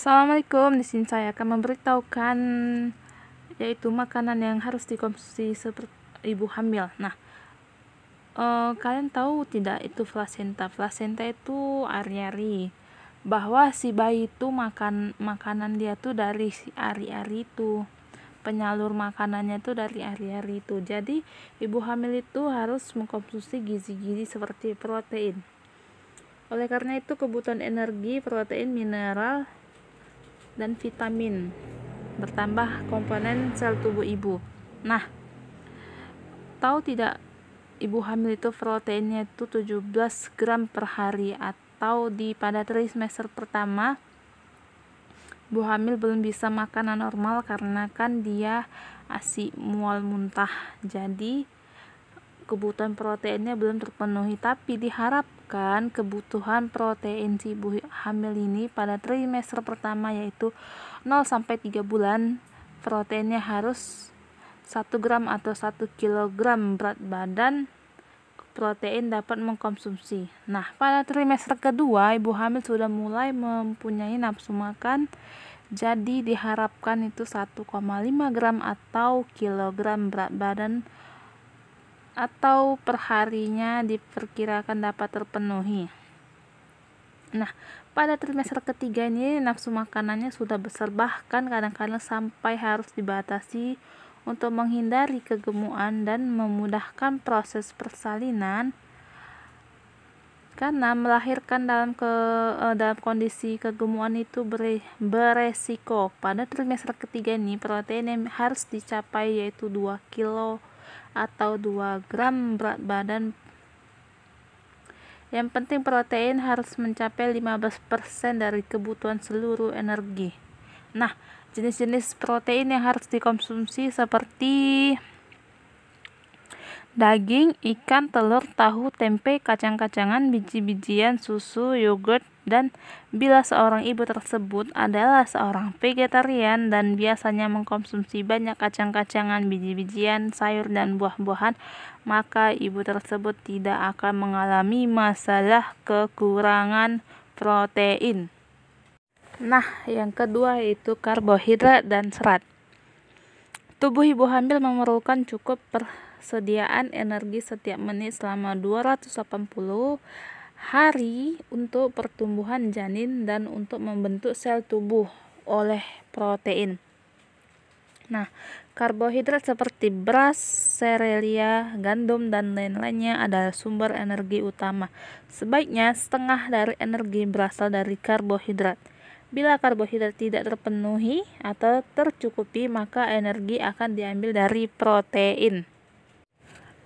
Assalamualaikum, di sini saya akan memberitahukan yaitu makanan yang harus dikonsumsi seperti ibu hamil. Nah, kalian tahu tidak itu plasenta? Plasenta itu ari-ari. Bahwa si bayi itu makan makanan dia tuh dari si ari-ari itu. Penyalur makanannya itu dari ari-ari itu. Jadi, ibu hamil itu harus mengkonsumsi gizi-gizi seperti protein. Oleh karena itu, kebutuhan energi, protein, mineral, dan vitamin bertambah komponen sel tubuh ibu. Nah, tahu tidak ibu hamil itu proteinnya itu 17 gram per hari, atau pada trimester pertama ibu hamil belum bisa makanan normal karena kan dia ASI, mual muntah. Jadi kebutuhan proteinnya belum terpenuhi, tapi diharapkan kebutuhan protein si ibu hamil ini pada trimester pertama yaitu 0-3 bulan proteinnya harus 1 gram atau 1 kilogram berat badan protein dapat mengkonsumsi. Nah, pada trimester kedua ibu hamil sudah mulai mempunyai nafsu makan, jadi diharapkan itu 1,5 gram atau kilogram berat badan atau perharinya diperkirakan dapat terpenuhi. Nah, pada trimester ketiga ini nafsu makanannya sudah besar, bahkan kadang-kadang sampai harus dibatasi untuk menghindari kegemukan dan memudahkan proses persalinan, karena melahirkan dalam kondisi kegemukan itu beresiko. Pada trimester ketiga ini protein yang harus dicapai yaitu 2 kilo atau 2 gram berat badan. Yang penting protein harus mencapai 15% dari kebutuhan seluruh energi. Nah, jenis-jenis protein yang harus dikonsumsi seperti daging, ikan, telur, tahu, tempe, kacang-kacangan, biji-bijian, susu, yogurt, dan bila seorang ibu tersebut adalah seorang vegetarian dan biasanya mengkonsumsi banyak kacang-kacangan, biji-bijian, sayur, dan buah-buahan, maka ibu tersebut tidak akan mengalami masalah kekurangan protein. Nah, yang kedua yaitu karbohidrat dan serat. Tubuh ibu hamil memerlukan cukup persediaan energi setiap menit selama 280 hari untuk pertumbuhan janin dan untuk membentuk sel tubuh oleh protein. Nah, karbohidrat seperti beras, serealia, gandum, dan lain-lainnya adalah sumber energi utama. Sebaiknya setengah dari energi berasal dari karbohidrat. Bila karbohidrat tidak terpenuhi atau tercukupi, maka energi akan diambil dari protein.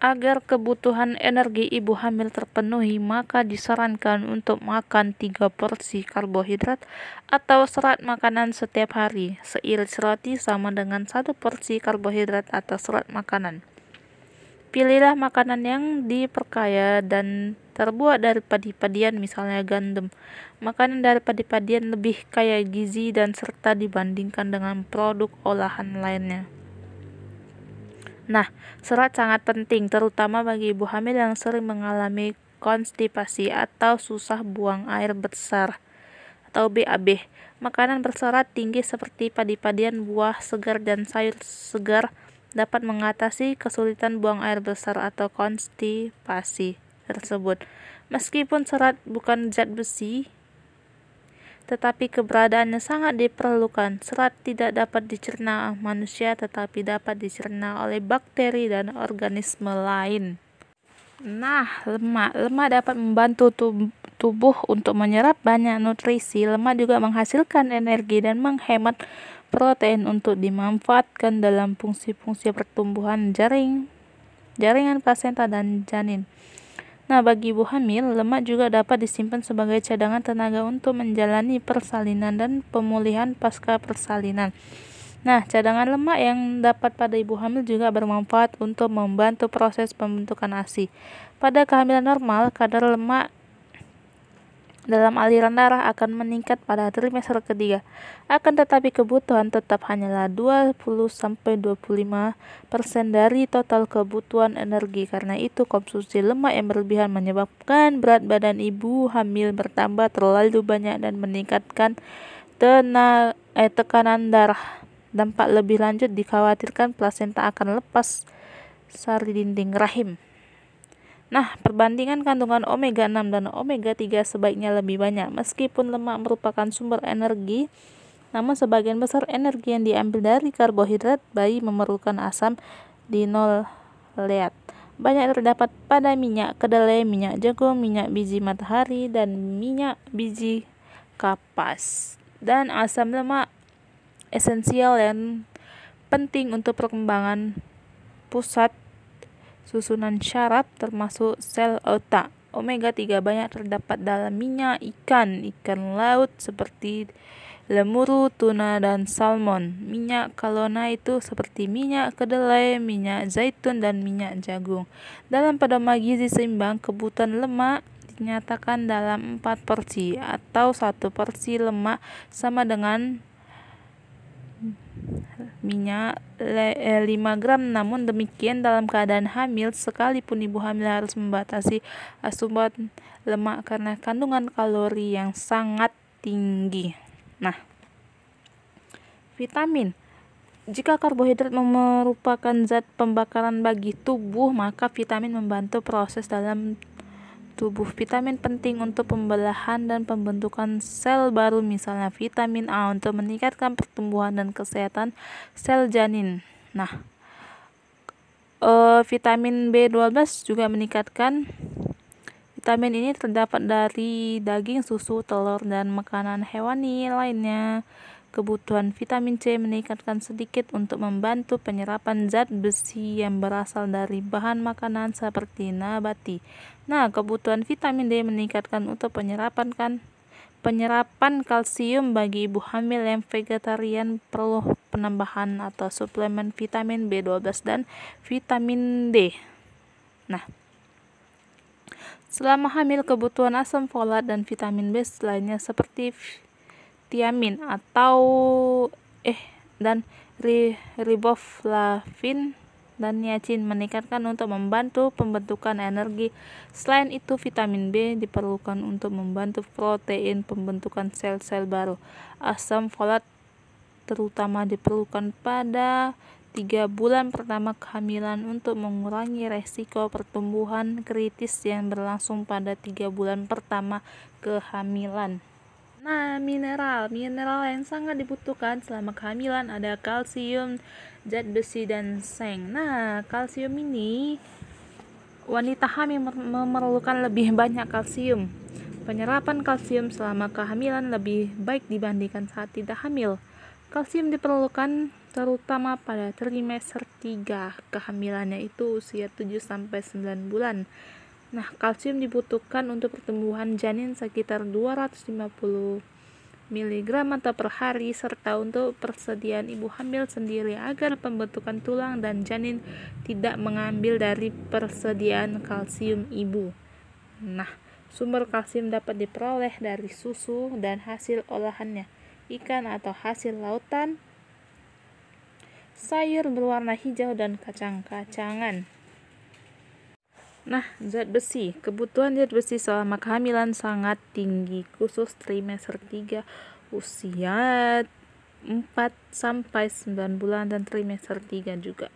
Agar kebutuhan energi ibu hamil terpenuhi, maka disarankan untuk makan 3 porsi karbohidrat atau serat makanan setiap hari. Seiris roti sama dengan 1 porsi karbohidrat atau serat makanan. Pilihlah makanan yang diperkaya dan terbuat dari padi-padian, misalnya gandum. Makanan dari padi-padian lebih kaya gizi dan serta dibandingkan dengan produk olahan lainnya. Nah, serat sangat penting, terutama bagi ibu hamil yang sering mengalami konstipasi atau susah buang air besar atau BAB. Makanan berserat tinggi seperti padi-padian, buah segar, dan sayur segar dapat mengatasi kesulitan buang air besar atau konstipasi tersebut. Meskipun serat bukan zat besi, tetapi keberadaannya sangat diperlukan. Serat tidak dapat dicerna manusia, tetapi dapat dicerna oleh bakteri dan organisme lain. Nah, lemak dapat membantu tubuh untuk menyerap banyak nutrisi. Lemak juga menghasilkan energi dan menghemat protein untuk dimanfaatkan dalam fungsi-fungsi pertumbuhan jaringan plasenta dan janin. Nah, bagi ibu hamil, lemak juga dapat disimpan sebagai cadangan tenaga untuk menjalani persalinan dan pemulihan pasca persalinan. Nah, cadangan lemak yang dapat pada ibu hamil juga bermanfaat untuk membantu proses pembentukan ASI. Pada kehamilan normal, kadar lemak dalam aliran darah akan meningkat pada trimester ketiga. Akan tetapi kebutuhan tetap hanyalah 20-25% dari total kebutuhan energi. Karena itu konsumsi lemak yang berlebihan menyebabkan berat badan ibu hamil bertambah terlalu banyak dan meningkatkan tekanan darah. Dampak lebih lanjut dikhawatirkan plasenta akan lepas sari dinding rahim. Nah, perbandingan kandungan omega 6 dan omega 3 sebaiknya lebih banyak. Meskipun lemak merupakan sumber energi, namun sebagian besar energi yang diambil dari karbohidrat, bayi memerlukan asam linoleat. Banyak terdapat pada minyak kedelai, minyak jagung, minyak biji matahari, dan minyak biji kapas. Dan asam lemak esensial yang penting untuk perkembangan pusat susunan syaraf termasuk sel otak. Omega 3 banyak terdapat dalam minyak ikan laut seperti lemuru, tuna, dan salmon. Minyak kalona itu seperti minyak kedelai, minyak zaitun, dan minyak jagung. Dalam pedoman gizi seimbang, kebutuhan lemak dinyatakan dalam 4 porsi atau 1 porsi lemak sama dengan minyak 5 gram. Namun demikian dalam keadaan hamil, sekalipun ibu hamil harus membatasi asupan lemak karena kandungan kalori yang sangat tinggi. Nah, vitamin. Jika karbohidrat merupakan zat pembakaran bagi tubuh, maka vitamin membantu proses dalam tubuh. Vitamin penting untuk pembelahan dan pembentukan sel baru, misalnya vitamin A untuk meningkatkan pertumbuhan dan kesehatan sel janin. Nah, vitamin B12 juga meningkatkan. Vitamin ini terdapat dari daging, susu, telur, dan makanan hewani lainnya. Kebutuhan vitamin C meningkatkan sedikit untuk membantu penyerapan zat besi yang berasal dari bahan makanan seperti nabati. Nah, kebutuhan vitamin D meningkatkan untuk penyerapan kalsium. Bagi ibu hamil yang vegetarian perlu penambahan atau suplemen vitamin B12 dan vitamin D. Nah, selama hamil, kebutuhan asam folat dan vitamin B lainnya seperti tiamin dan riboflavin dan niacin meningkatkan untuk membantu pembentukan energi. Selain itu, vitamin B diperlukan untuk membantu protein pembentukan sel-sel baru. Asam folat terutama diperlukan pada 3 bulan pertama kehamilan untuk mengurangi resiko pertumbuhan kritis yang berlangsung pada 3 bulan pertama kehamilan. Nah, mineral yang sangat dibutuhkan selama kehamilan ada kalsium, zat besi, dan seng. Nah, kalsium ini wanita hamil memerlukan lebih banyak kalsium. Penyerapan kalsium selama kehamilan lebih baik dibandingkan saat tidak hamil. Kalsium diperlukan terutama pada trimester 3 kehamilan, yaitu usia 7-9 bulan. Nah, kalsium dibutuhkan untuk pertumbuhan janin sekitar 250 mg atau per hari, serta untuk persediaan ibu hamil sendiri agar pembentukan tulang dan janin tidak mengambil dari persediaan kalsium ibu. Nah, sumber kalsium dapat diperoleh dari susu dan hasil olahannya, ikan atau hasil lautan, sayur berwarna hijau, dan kacang-kacangan. Nah, zat besi. Kebutuhan zat besi selama kehamilan sangat tinggi, khusus trimester 3 usia 4-9 bulan dan trimester 3 juga.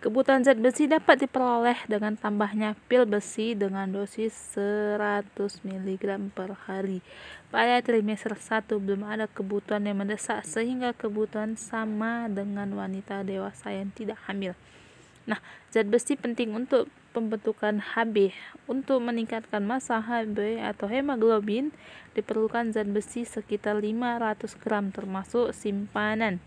Kebutuhan zat besi dapat diperoleh dengan tambahnya pil besi dengan dosis 100 mg per hari. Pada trimester 1 belum ada kebutuhan yang mendesak sehingga kebutuhan sama dengan wanita dewasa yang tidak hamil. Nah, zat besi penting untuk pembentukan Hb. Untuk meningkatkan massa Hb atau hemoglobin, diperlukan zat besi sekitar 500 gram termasuk simpanan.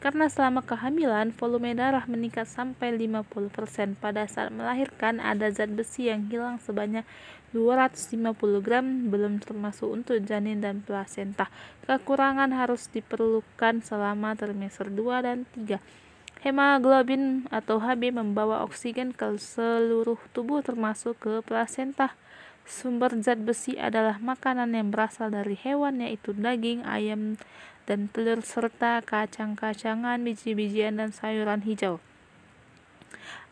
Karena selama kehamilan, volume darah meningkat sampai 50%. Pada saat melahirkan, ada zat besi yang hilang sebanyak 250 gram, belum termasuk untuk janin dan plasenta. Kekurangan harus diperlukan selama trimester 2 dan 3. Hemoglobin atau Hb membawa oksigen ke seluruh tubuh termasuk ke plasenta. Sumber zat besi adalah makanan yang berasal dari hewan, yaitu daging, ayam, dan telur, serta kacang-kacangan, biji-bijian, dan sayuran hijau.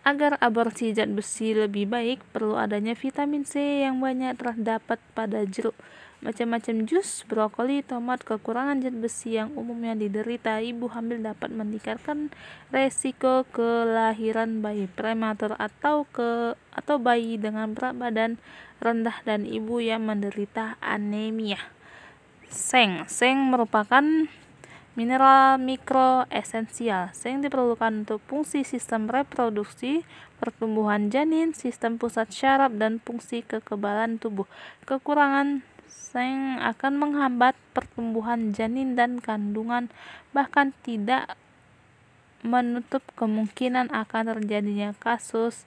Agar absorpsi zat besi lebih baik, perlu adanya vitamin C yang banyak terdapat pada jeruk. Macam-macam jus, brokoli, tomat. Kekurangan zat besi yang umumnya diderita ibu hamil dapat meningkatkan resiko kelahiran bayi prematur atau bayi dengan berat badan rendah dan ibu yang menderita anemia. Seng merupakan mineral mikro esensial. Seng diperlukan untuk fungsi sistem reproduksi, pertumbuhan janin, sistem pusat syaraf, dan fungsi kekebalan tubuh. Kekurangan seng akan menghambat pertumbuhan janin dan kandungan, bahkan tidak menutup kemungkinan akan terjadinya kasus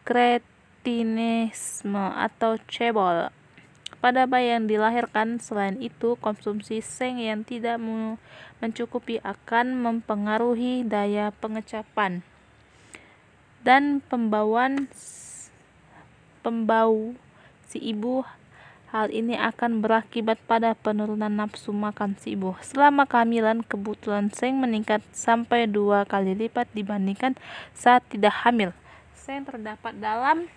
kretinisme atau cebol pada bayi yang dilahirkan. Selain itu, konsumsi seng yang tidak mencukupi akan mempengaruhi daya pengecapan dan pembau si ibu. Hal ini akan berakibat pada penurunan nafsu makan si ibu. Selama kehamilan, kebutuhan seng meningkat sampai 2 kali lipat dibandingkan saat tidak hamil. Seng terdapat dalam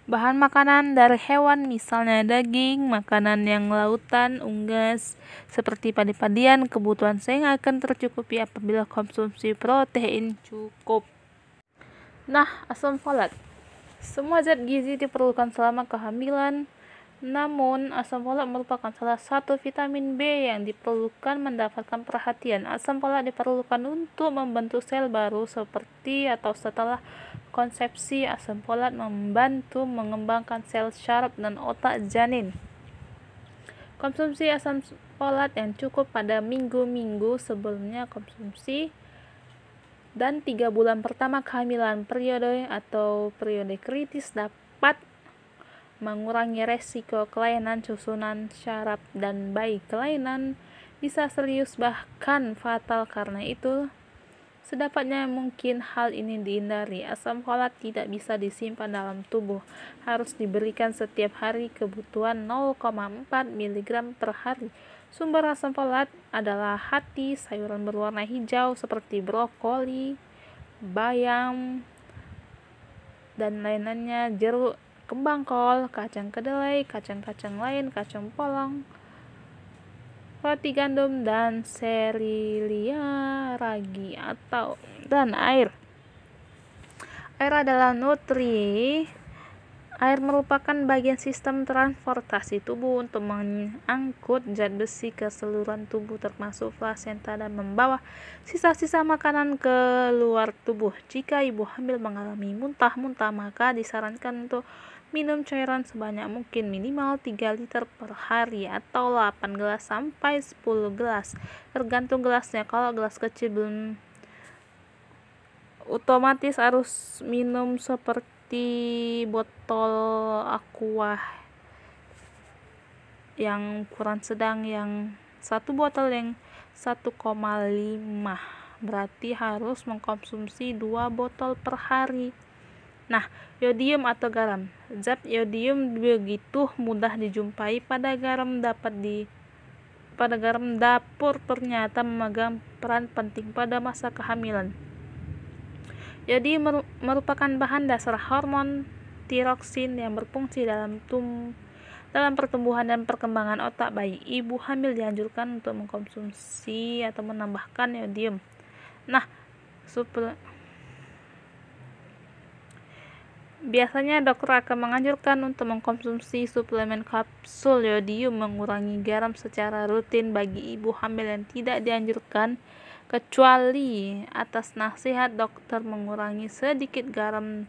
bahan makanan dari hewan, misalnya daging, makanan yang lautan, unggas, seperti padi-padian. Kebutuhan seng akan tercukupi apabila konsumsi protein cukup. Nah, asam folat. Semua zat gizi diperlukan selama kehamilan, namun asam folat merupakan salah satu vitamin B yang diperlukan mendapatkan perhatian. Asam folat diperlukan untuk membentuk sel baru seperti atau setelah konsepsi. Asam folat membantu mengembangkan sel syaraf dan otak janin. Konsumsi asam folat yang cukup pada minggu-minggu sebelumnya konsumsi dan 3 bulan pertama kehamilan, periode kritis, dapat mengurangi resiko kelainan susunan syaraf dan bayi. Kelainan bisa serius bahkan fatal, karena itu sedapatnya mungkin hal ini dihindari. Asam folat tidak bisa disimpan dalam tubuh, harus diberikan setiap hari. Kebutuhan 0,4 mg per hari. Sumber asam folat adalah hati, sayuran berwarna hijau seperti brokoli, bayam, dan lainnya, jeruk, kembang kol, kacang kedelai, kacang-kacang lain, kacang polong, roti gandum, dan serealia, ragi, dan air. Air adalah nutri. Air merupakan bagian sistem transportasi tubuh untuk mengangkut zat besi ke seluruh tubuh termasuk plasenta dan membawa sisa-sisa makanan ke luar tubuh. Jika ibu hamil mengalami muntah-muntah, maka disarankan untuk minum cairan sebanyak mungkin, minimal 3 liter per hari atau 8 gelas sampai 10 gelas tergantung gelasnya. Kalau gelas kecil belum, otomatis harus minum seperti botol aqua yang ukuran sedang, yang satu botol yang 1,5, berarti harus mengkonsumsi 2 botol per hari. Nah, yodium atau garam. Zat yodium begitu mudah dijumpai pada garam dapur ternyata memegang peran penting pada masa kehamilan. Yodium merupakan bahan dasar hormon tiroksin yang berfungsi dalam pertumbuhan dan perkembangan otak bayi. Ibu hamil dianjurkan untuk mengkonsumsi atau menambahkan yodium. Nah, biasanya dokter akan menganjurkan untuk mengkonsumsi suplemen kapsul yodium mengurangi garam secara rutin. Bagi ibu hamil yang tidak dianjurkan, kecuali atas nasihat dokter, mengurangi sedikit garam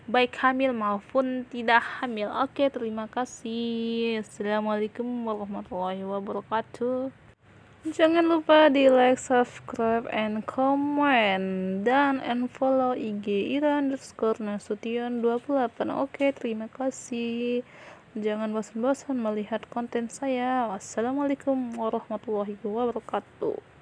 baik hamil maupun tidak hamil. Oke, terima kasih. Assalamualaikum warahmatullahi wabarakatuh. Jangan lupa di like, subscribe, and comment, dan follow IG ira_nasution28. Oke, terima kasih. Jangan bosan-bosan melihat konten saya. Wassalamualaikum warahmatullahi wabarakatuh.